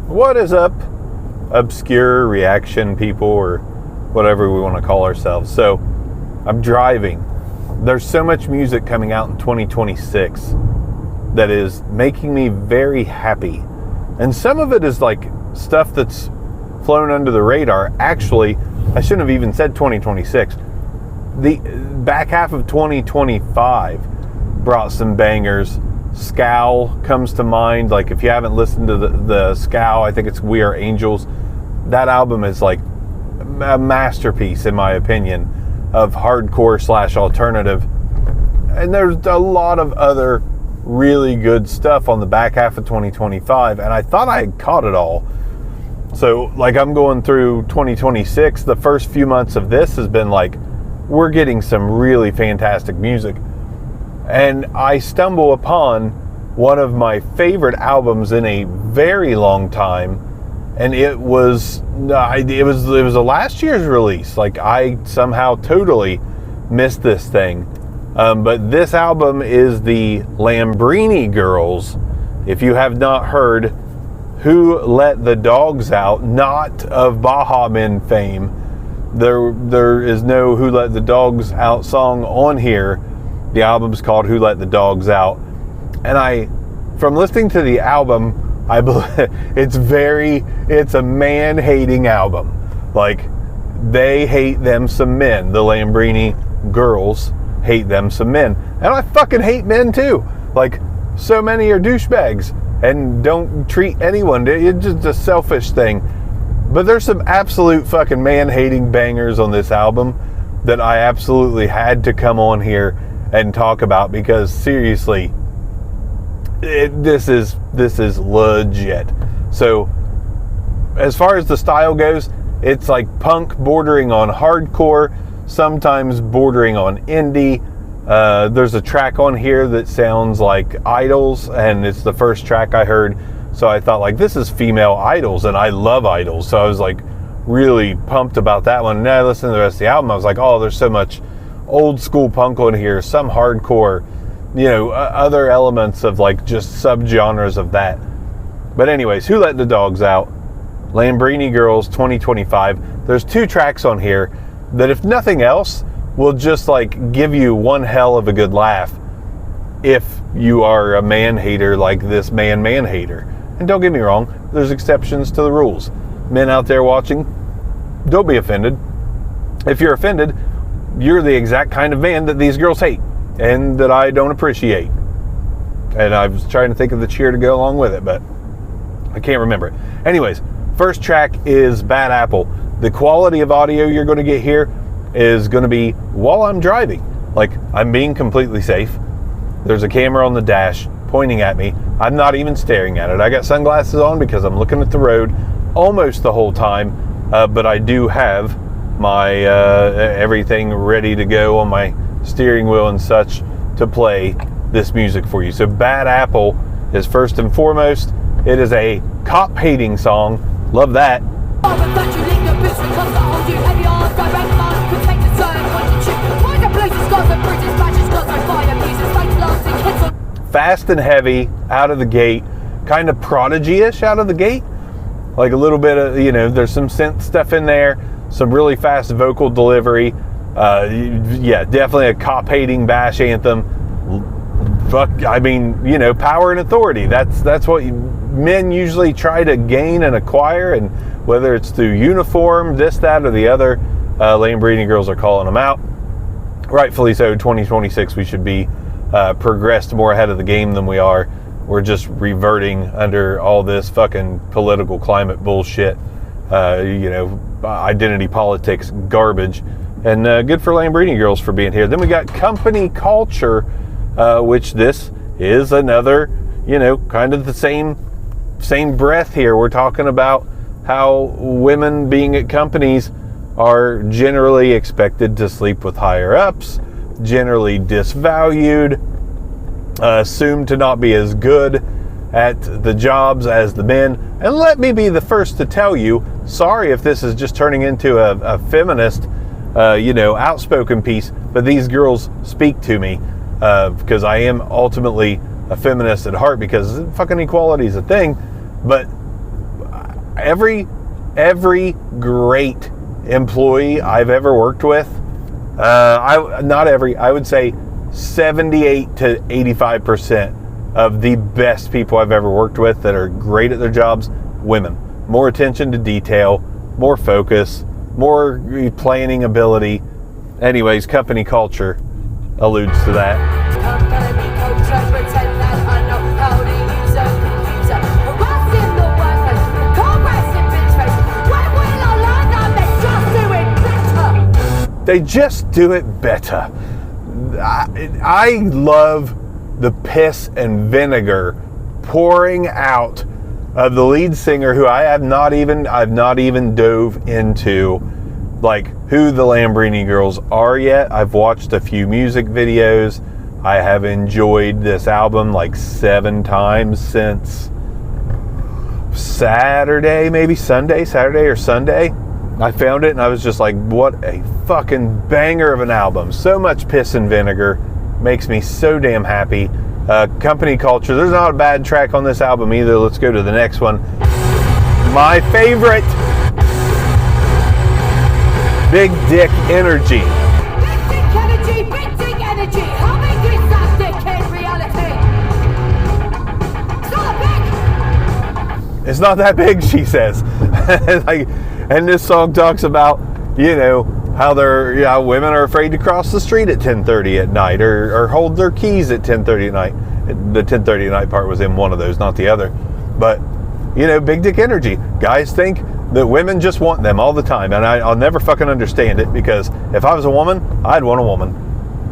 What is up, obscure reaction people, or whatever we want to call ourselves? So, I'm driving. There's so much music coming out in 2026 that is making me very happy. And some of it is like stuff that's flown under the radar. Actually, I shouldn't have even said 2026. The back half of 2025 brought some bangers. Scowl comes to mind. Like, if you haven't listened to the Scowl, I think it's We Are Angels. That album is like a masterpiece, in my opinion, of hardcore / alternative. And there's a lot of other really good stuff on the back half of 2025, and I thought I had caught it all. So, like, I'm going through 2026. The first few months of this has been like, we're getting some really fantastic music. And I stumble upon one of my favorite albums in a very long time, and it was a last year's release. Like, I somehow totally missed this thing. But this album is the Lambrini Girls. If you have not heard Who Let the Dogs Out, not of Baha Men fame, there is no Who Let the Dogs Out song on here. The album's called Who Let the Dogs Out. And from listening to the album, I believe it's a man-hating album. Like, they hate them some men. The Lambrini Girls hate them some men. And I fucking hate men too. Like, so many are douchebags and don't treat anyone. It's just a selfish thing. But there's some absolute fucking man-hating bangers on this album that I absolutely had to come on here and talk about, because seriously, this is legit. So, as far as the style goes, it's like punk bordering on hardcore, sometimes bordering on indie. There's a track on here that sounds like Idols, and it's the first track I heard. So I thought, like, this is female Idols, and I love Idols. So I was like really pumped about that one. And then I listened to the rest of the album. I was like, oh, there's so much old school punk on here, some hardcore, other elements of like just subgenres of that. But anyways, Who Let the Dogs Out, Lambrini Girls 2025. There's 2 tracks on here that, if nothing else, will just like give you one hell of a good laugh if you are a man hater like this man hater. And don't get me wrong, there's exceptions to the rules. Men out there watching, don't be offended. If you're offended, you're the exact kind of man that these girls hate and that I don't appreciate. And I was trying to think of the cheer to go along with it, but I can't remember it. Anyways, first track is Bad Apple. The quality of audio you're going to get here is going to be while I'm driving. Like, I'm being completely safe. There's a camera on the dash pointing at me. I'm not even staring at it. I got sunglasses on because I'm looking at the road almost the whole time, but I do have my everything ready to go on my steering wheel and such to play this music for you. So Bad Apple is first and foremost. It is a cop-hating song. Love that. Fast and heavy out of the gate, kind of Prodigy-ish out of the gate. Like a little bit of, there's some synth stuff in there, some really fast vocal delivery. Yeah, definitely a cop-hating bash anthem. Fuck, I mean, power and authority. That's what men usually try to gain and acquire, and whether it's through uniform, this, that, or the other, Lambrini Girls are calling them out. Rightfully so. 2026, we should be progressed more ahead of the game than we are. We're just reverting under all this fucking political climate bullshit, identity politics garbage. And good for Lambrini Girls for being here. Then we got Company Culture, which this is another, kind of the same breath here. We're talking about how women being at companies are generally expected to sleep with higher ups, generally disvalued, assumed to not be as good at the jobs as the men. And let me be the first to tell you, sorry if this is just turning into a feminist, outspoken piece, but these girls speak to me because I am ultimately a feminist at heart, because fucking equality is a thing. But every great employee I've ever worked with, I would say 78 to 85% of the best people I've ever worked with that are great at their jobs, women. More attention to detail, more focus, more planning ability. Anyways, company culture alludes to that. Company culture, pretend that I know how to use it. Harassing the workers, caressing bitch face. When will I learn that they just do it better? They just do it better. I love the piss and vinegar pouring out of the lead singer, who I've not even dove into like who the Lambrini girls are yet. I've watched a few music videos. I have enjoyed this album like 7 times since Saturday or Sunday. I found it and I was just like, what a fucking banger of an album. So much piss and vinegar. Makes me so damn happy. Company culture. There's not a bad track on this album either. Let's go to the next one. My favorite. Big Dick Energy. Big dick energy, big dick energy. How big is that dick in reality? It's not big. It's not that big, she says. And this song talks about, how women are afraid to cross the street at 10:30 at night or hold their keys at 10:30 at night. The 10:30 at night part was in one of those, not the other. But, big dick energy. Guys think that women just want them all the time. And I'll never fucking understand it, because if I was a woman, I'd want a woman.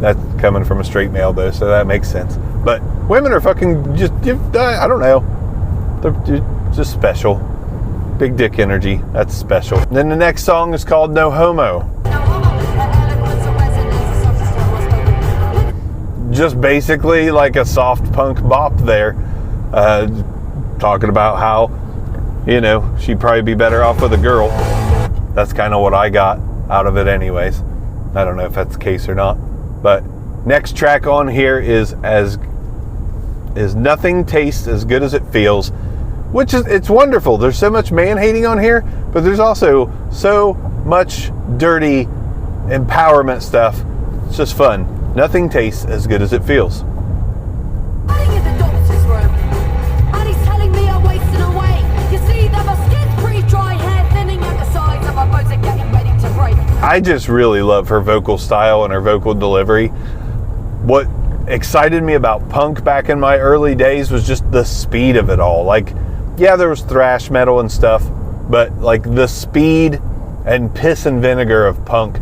That's coming from a straight male though, so that makes sense. But women are fucking just, I don't know. They're just special. Big dick energy, that's special. And then the next song is called No Homo. Just basically like a soft punk bop there. Talking about how, she'd probably be better off with a girl. That's kind of what I got out of it anyways. I don't know if that's the case or not. But next track on here is Nothing Tastes As Good As It Feels, which is, it's wonderful. There's so much man-hating on here, but there's also so much dirty empowerment stuff. It's just fun. Nothing tastes as good as it feels. I'm in the doctor's room, and he's telling me I'm wasting away. You see that my skin's pretty dry, hair thinning at the sides, and my bones are getting ready to break. I just really love her vocal style and her vocal delivery. What excited me about punk back in my early days was just the speed of it all. Like, yeah, there was thrash metal and stuff, but like the speed and piss and vinegar of punk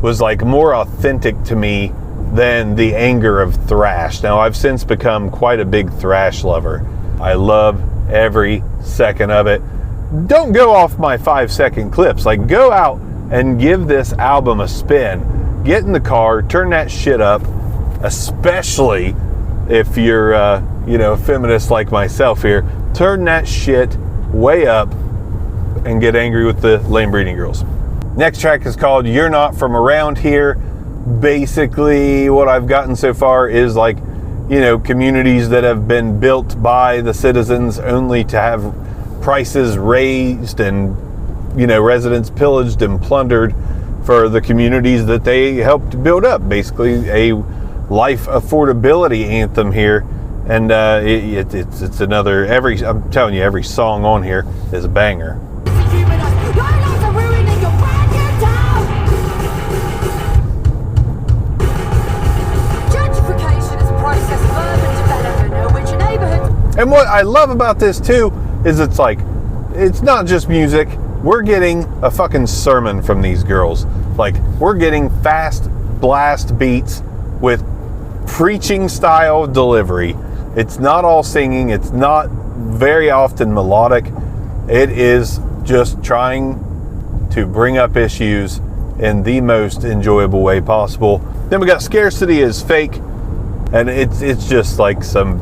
was like more authentic to me than the anger of thrash. Now, I've since become quite a big thrash lover. I love every second of it. Don't go off my 5-second clips. Like, go out and give this album a spin. Get in the car, turn that shit up, especially if you're, a feminist like myself here. Turn that shit way up and get angry with the Lambrini girls. Next track is called You're Not From Around Here. Basically, what I've gotten so far is like, communities that have been built by the citizens only to have prices raised and, residents pillaged and plundered for the communities that they helped build up. Basically, a life affordability anthem here. And it's another, I'm telling you, every song on here is a banger. And what I love about this too is it's like, it's not just music. We're getting a fucking sermon from these girls. Like, we're getting fast blast beats with preaching style delivery. It's not all singing. It's not very often melodic. It is just trying to bring up issues in the most enjoyable way possible. Then we got Scarcity Is Fake, and it's just like some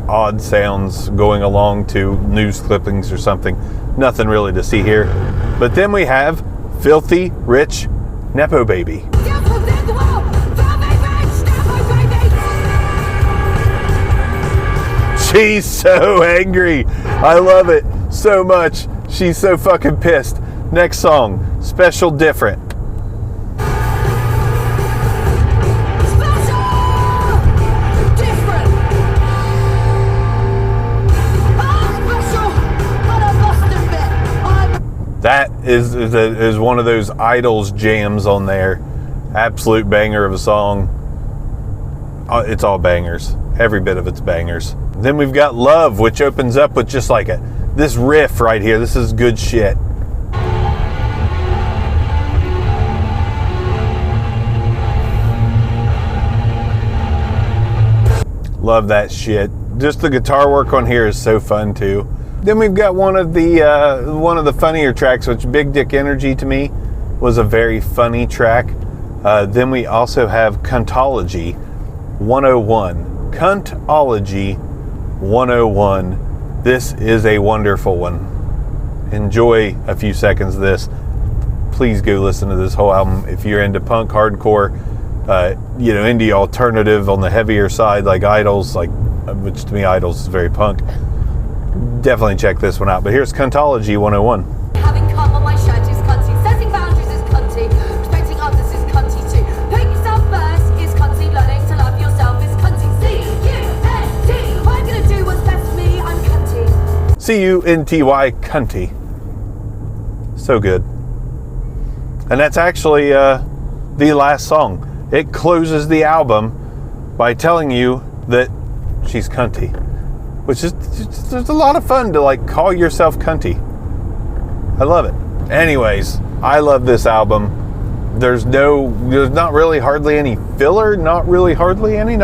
odd sounds going along to news clippings or something. Nothing really to see here. But then we have Filthy Rich Nepo Baby. She's so angry. I love it so much. She's so fucking pissed. Next song, Special Different. That is one of those Idols jams on there. Absolute banger of a song. It's all bangers. Every bit of it's bangers. Then we've got Love, which opens up with just like this riff right here. This is good shit. Love that shit. Just the guitar work on here is so fun too. Then we've got one of the funnier tracks, which Big Dick Energy to me was a very funny track. Then we also have Cuntology 101. Cuntology 101. This is a wonderful one. Enjoy a few seconds of this. Please go listen to this whole album if you're into punk, hardcore, indie alternative on the heavier side, like Idols, which to me Idols is very punk. Definitely check this one out. But here's Cuntology 101. Having cum on my shirt is cunty. Setting boundaries is cunty. Respecting others is cunty too. Putting yourself first is cunty. Learning to love yourself is cunty. C-U-N-T. I'm gonna do what's best for me. I'm cunty. C-U-N-T-Y, cunty. So good. And that's actually the last song. It closes the album by telling you that she's cunty. Which is, there's a lot of fun to call yourself cunty. I love it. Anyways, I love this album. There's not really hardly any filler, not really hardly any.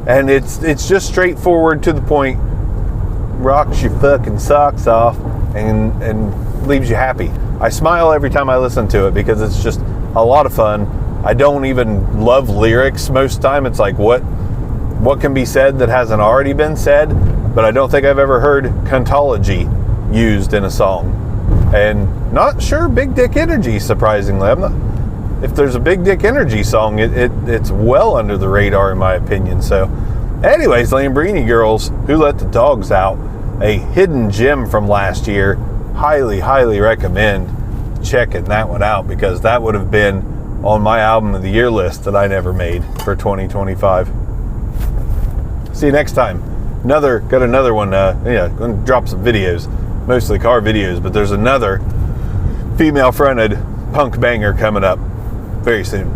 And it's just straightforward to the point. Rocks your fucking socks off and leaves you happy. I smile every time I listen to it because it's just a lot of fun. I don't even love lyrics most of the time. It's like, what can be said that hasn't already been said? But I don't think I've ever heard Cuntology used in a song. And not sure Big Dick Energy, surprisingly. If there's a Big Dick Energy song, it's well under the radar in my opinion. So anyways, Lambrini Girls, Who Let the Dogs Out, a hidden gem from last year. Highly, highly recommend checking that one out because that would have been on my album of the year list that I never made for 2025. See you next time. Got another one. Going to drop some videos, mostly car videos, but there's another female-fronted punk banger coming up very soon.